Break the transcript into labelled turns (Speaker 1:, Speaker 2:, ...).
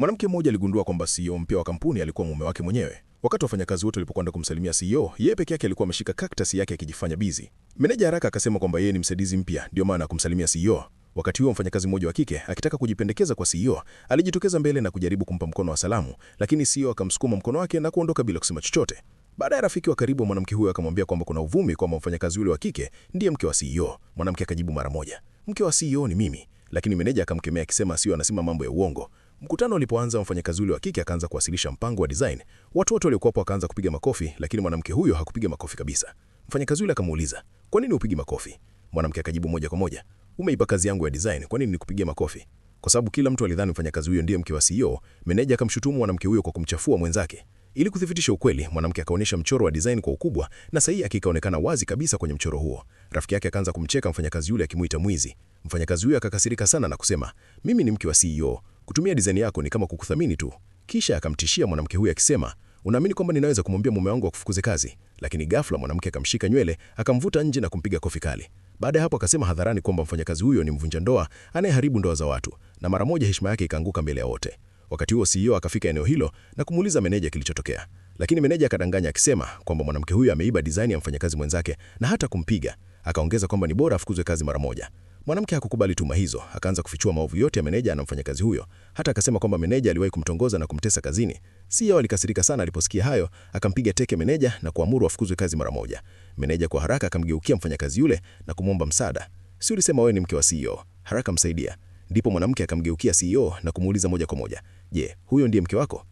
Speaker 1: Mwanamke mmoja aligundua kwamba CEO mpya wa kampuni alikuwa mume wake mwenyewe. Wakati wafanyakazi wote walipokwenda kumsalimia CEO, yeye peke yake alikuwa ameshika cactus yake akijifanya busy. Meneja haraka akasema kwamba yeye ni msaidizi mpya, ndio maana kumsalimia CEO. Wakati huo mfanyakazi mmoja wa kike akitaka kujipendekeza kwa CEO, alijitokeza mbele na kujaribu kumpa mkono wa salamu, lakini CEO akamsukuma mkono wake na kuondoka bila kusema chochote. Baadaye rafiki wa karibu wa mwanamke huyo akamwambia kwamba kuna uvumi kwamba mfanyakazi yule wa kike ndiye mke wa CEO. Mwanamke akajibu mara moja, mke wa CEO ni mimi. Lakini meneja akamkemea akisema CEO anasema mambo ya uongo. Mkutano ulipoanza, mfanyakazi yule wa kike akaanza kuwasilisha mpango wa design. Watu wote waliokuwa hapo wakaanza kupiga makofi, lakini mwanamke huyo hakupiga makofi kabisa. Mfanyakazi yule akamuuliza, "Kwa nini upigi makofi?" Mwanamke akajibu moja kwa moja, "Umeipa kazi yangu ya design, kwa nini nikupigie makofi?" Kwa sababu kila mtu alidhani mfanyakazi huyo ndiye mke wa CEO, meneja akamshutumu mwanamke huyo kwa kumchafua mwenzake. Ili kuthibitisha ukweli, mwanamke akaonyesha mchoro wa design kwa ukubwa na sahihi akikaonekana wazi kabisa kwenye mchoro huo. Rafiki yake akaanza kumcheka mfanyakazi yule akimuita mwizi. Mfanyakazi huyo akakasirika sana na kusema, "Mimi ni mke wa CEO. Kutumia design yako ni kama kukuthamini tu." Kisha akamtishia mwanamke huyo akisema, "Unaamini kwamba ninaweza kumwambia mume wangu akufukuze kazi?" Lakini ghafla mwanamke akamshika nywele, akamvuta nje na kumpiga kofi kali. Baada ya hapo akasema hadharani kwamba mfanyakazi huyo ni mvunja ndoa anayeharibu ndoa za watu, na mara moja heshima yake ikaanguka mbele ya wote. Wakati huo CEO akafika eneo hilo na kumuuliza meneja kilichotokea. Lakini meneja akadanganya akisema kwamba mwanamke huyo ameiba design ya mfanyakazi mwenzake na hata kumpiga. Akaongeza kwamba ni bora afukuzwe kazi mara moja. Mwanamke hakukubali tuhuma hizo, akaanza kufichua maovu yote ya meneja na mfanyakazi huyo. Hata akasema kwamba meneja aliwahi kumtongoza na kumtesa kazini. CEO alikasirika sana aliposikia hayo, akampiga teke meneja na kuamuru afukuzwe kazi mara moja. Meneja kwa haraka akamgeukia mfanyakazi yule na kumwomba msaada. "Si ulisema wewe ni mke wa CEO? Haraka msaidia." Ndipo mwanamke akamgeukia CEO na kumuuliza moja kwa moja, "Je, huyo ndiye mke wako?"